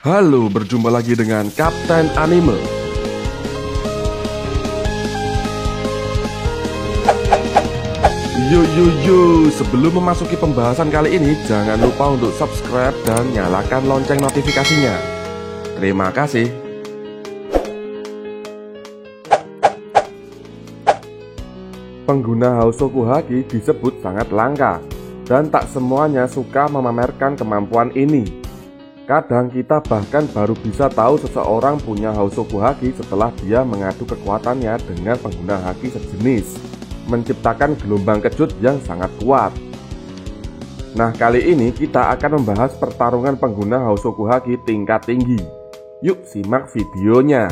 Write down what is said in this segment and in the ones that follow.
Halo, berjumpa lagi dengan Kapten Anime. Yo, sebelum memasuki pembahasan kali ini, jangan lupa untuk subscribe dan nyalakan lonceng notifikasinya. Terima kasih. Pengguna Hosoku Haki disebut sangat langka, dan tak semuanya suka memamerkan kemampuan ini. Kadang kita bahkan baru bisa tahu seseorang punya Hosoku Haki setelah dia mengadu kekuatannya dengan pengguna haki sejenis, menciptakan gelombang kejut yang sangat kuat. Nah, kali ini kita akan membahas pertarungan pengguna Hosoku Haki tingkat tinggi. Yuk simak videonya.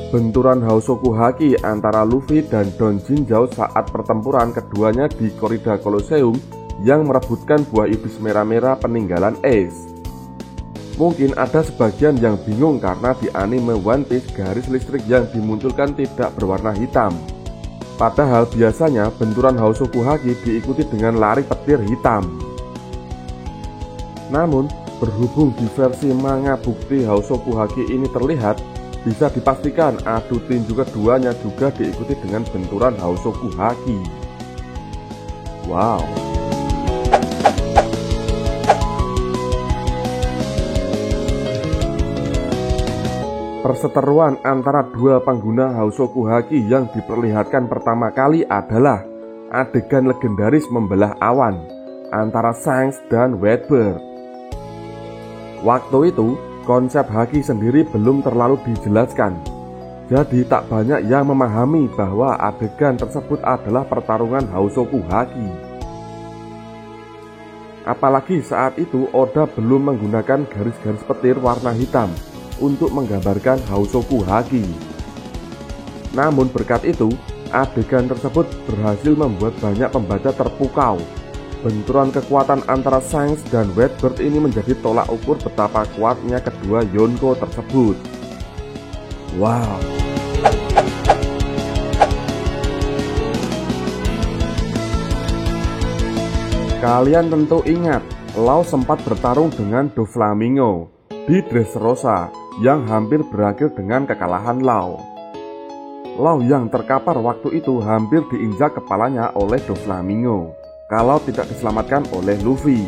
Benturan Hosoku Haki antara Luffy dan Don Jinjao saat pertempuran keduanya di Korida Colosseum yang merebutkan buah iblis merah-merah peninggalan Ace. Mungkin ada sebagian yang bingung karena di anime One Piece garis listrik yang dimunculkan tidak berwarna hitam. Padahal biasanya benturan Hosoku Haki diikuti dengan lari petir hitam. Namun, berhubung di versi manga bukti Hosoku Haki ini terlihat, bisa dipastikan adu tinju keduanya juga diikuti dengan benturan Hosoku Haki. Wow. Perseteruan antara dua pengguna Hosoku Haki yang diperlihatkan pertama kali adalah adegan legendaris membelah awan antara Shanks dan Whitebird. Waktu itu konsep haki sendiri belum terlalu dijelaskan, jadi tak banyak yang memahami bahwa adegan tersebut adalah pertarungan Hosoku Haki. Apalagi saat itu Oda belum menggunakan garis-garis petir warna hitam untuk menggambarkan Hosoku Haki. Namun berkat itu, adegan tersebut berhasil membuat banyak pembaca terpukau. Benturan kekuatan antara Shanks dan Whitebird ini menjadi tolak ukur betapa kuatnya kedua Yonko tersebut. Wow. Kalian tentu ingat, Law sempat bertarung dengan Doflamingo di Dressrosa yang hampir berakhir dengan kekalahan Law. Law yang terkapar waktu itu hampir diinjak kepalanya oleh Doflamingo kalau tidak diselamatkan oleh Luffy.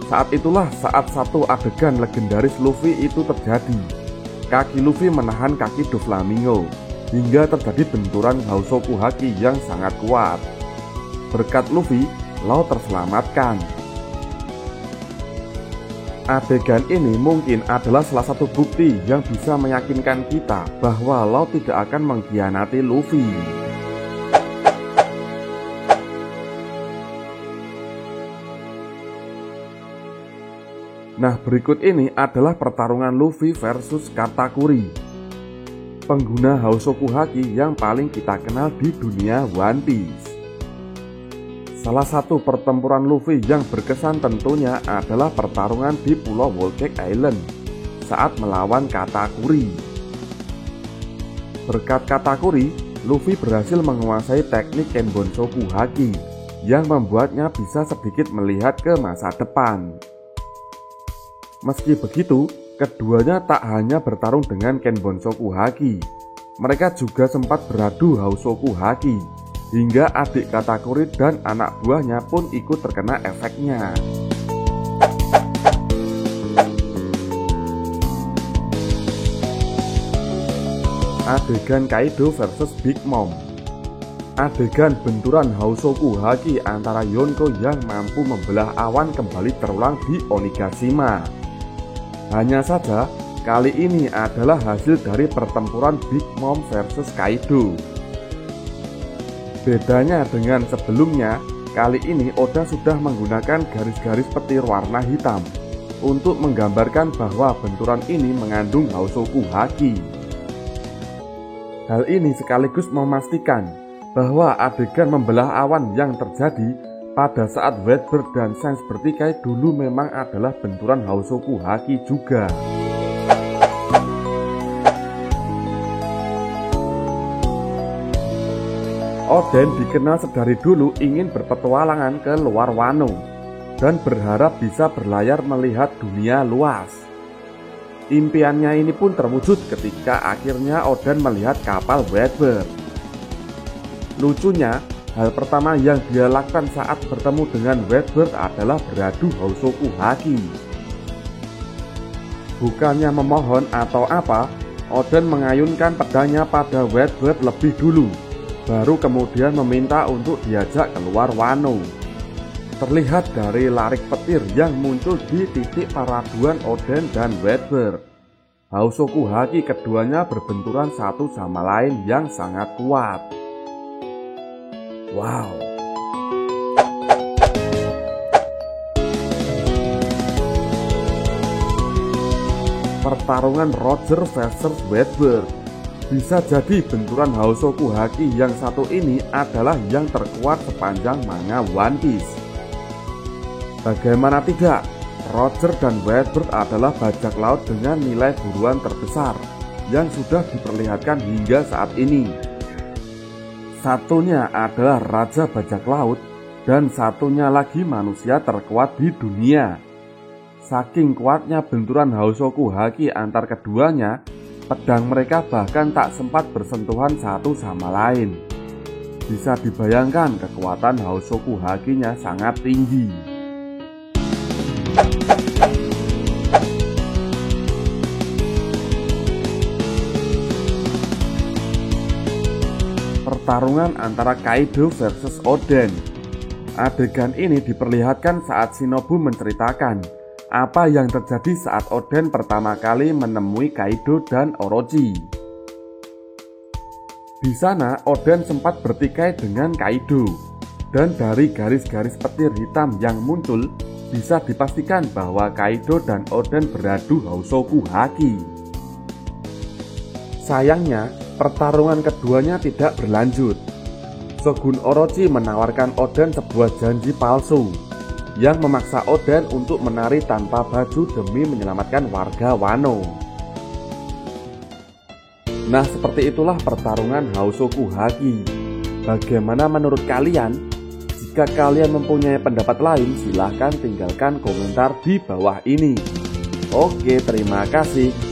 Saat itulah saat satu adegan legendaris Luffy itu terjadi. Kaki Luffy menahan kaki Doflamingo hingga terjadi benturan Hosoku Haki yang sangat kuat. Berkat Luffy, Law terselamatkan. Adegan ini mungkin adalah salah satu bukti yang bisa meyakinkan kita bahwa Law tidak akan mengkhianati Luffy. Nah, berikut ini adalah pertarungan Luffy versus Katakuri, pengguna Hosoku Haki yang paling kita kenal di dunia One Piece. Salah satu pertempuran Luffy yang berkesan tentunya adalah pertarungan di Pulau Whole Cake Island saat melawan Katakuri. Berkat Katakuri, Luffy berhasil menguasai teknik Kenbonsoku Haki yang membuatnya bisa sedikit melihat ke masa depan. Meski begitu, keduanya tak hanya bertarung dengan Kenbonsoku Haki, mereka juga sempat beradu Hosoku Haki, hingga adik Katakuri dan anak buahnya pun ikut terkena efeknya. Adegan Kaido versus Big Mom. Adegan benturan Hosoku Haki antara Yonko yang mampu membelah awan kembali terulang di Onigashima. Hanya saja, kali ini adalah hasil dari pertempuran Big Mom versus Kaido. Bedanya dengan sebelumnya, kali ini Oda sudah menggunakan garis-garis petir warna hitam untuk menggambarkan bahwa benturan ini mengandung Hosoku Haki. Hal ini sekaligus memastikan bahwa adegan membelah awan yang terjadi pada saat Whitebird dan Shanks bertikai dulu memang adalah benturan Hosoku Haki juga. Oden dikenal sedari dulu ingin berpetualangan ke luar Wano dan berharap bisa berlayar melihat dunia luas. Impiannya ini pun terwujud ketika akhirnya Oden melihat kapal Whitebird. Lucunya, hal pertama yang dia lakukan saat bertemu dengan Whitebird adalah beradu Housoku Haki. Bukannya memohon atau apa, Oden mengayunkan pedangnya pada Whitebird lebih dulu, baru kemudian meminta untuk diajak keluar Wano. Terlihat dari larik petir yang muncul di titik paraduan Oden dan Whitebird. Housoku Haki keduanya berbenturan satu sama lain yang sangat kuat. Wow. Pertarungan Roger versus Whitebird. Bisa jadi benturan Housoku Haki yang satu ini adalah yang terkuat sepanjang manga One Piece. Bagaimana tidak, Roger dan Whitebird adalah bajak laut dengan nilai buruan terbesar yang sudah diperlihatkan hingga saat ini. Satunya adalah Raja Bajak Laut dan satunya lagi manusia terkuat di dunia. Saking kuatnya benturan Housoku Haki antar keduanya, pedang mereka bahkan tak sempat bersentuhan satu sama lain. Bisa dibayangkan kekuatan Housoku Hakinya sangat tinggi. Pertarungan antara Kaido versus Oden. Adegan ini diperlihatkan saat Shinobu menceritakan apa yang terjadi saat Oden pertama kali menemui Kaido dan Orochi. Di sana Oden sempat bertikai dengan Kaido, dan dari garis-garis petir hitam yang muncul bisa dipastikan bahwa Kaido dan Oden beradu Housoku Haki. Sayangnya, pertarungan keduanya tidak berlanjut. Shogun Orochi menawarkan Oden sebuah janji palsu yang memaksa Oden untuk menari tanpa baju demi menyelamatkan warga Wano. Nah, seperti itulah pertarungan Housoku Haki. Bagaimana menurut kalian? Jika kalian mempunyai pendapat lain, silahkan tinggalkan komentar di bawah ini. Oke, terima kasih.